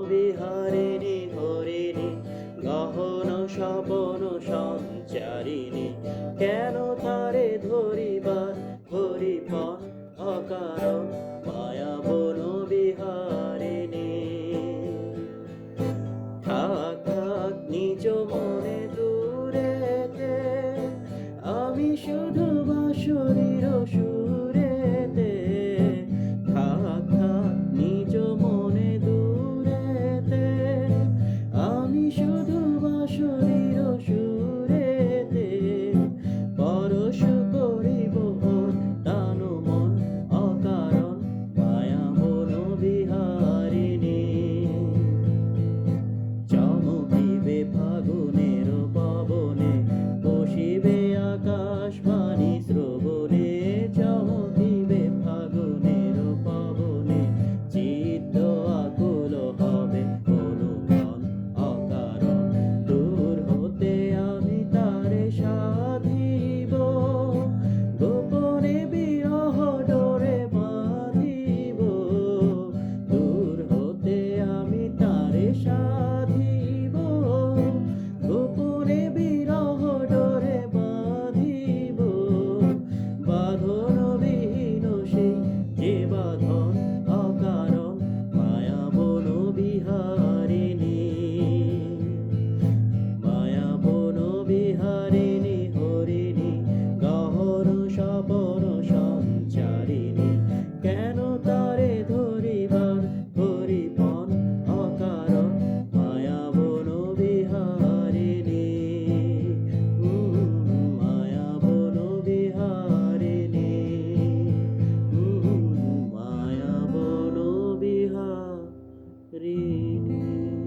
বিহারিণী হরিণী গহন স্বপন সঞ্চারিণী, কেন তারে ধরিবার হরিপন অকারণ মায়া বন বিহারিণী। থাক থাক নিজ মনে দূরেতে, আমি শুধু বাঁশরীর সুরেতে। থাক থাক নিজ মনে দূরেতে, আমি শুধু বাঁশরীর সুরেতে। পরশ করিব টান মন অকারণ মায়া বন বিহারিণী। চমকিবে ফাগুনের পবনে, বসিবে আকাশবাণী শ্রবণে। চমকিবে ফাগুনের পবনে, চিত্ত আকুল হবে অনুমান অকারণ। দূর হতে আমি তারে সাধিব, গোপনে বিরহ ডোরে বাঁধিব। দূর হতে আমি তারে সাধিব, গোপনে বিরহ ডোরে বাঁধিব। বাঁধনবিহীন সেই যে বাঁধন অকারণ মায়া বন বিহারিণী। মায়া বন বিহারিণী হরিণী গহন স্বপন সঞ্চারিণী, কেন তারে ধরিবার হরিপন অকারণ মায়া বন বিহারিণী। মায়া বন বিহারিণী, মায়া বন বিহারিণী।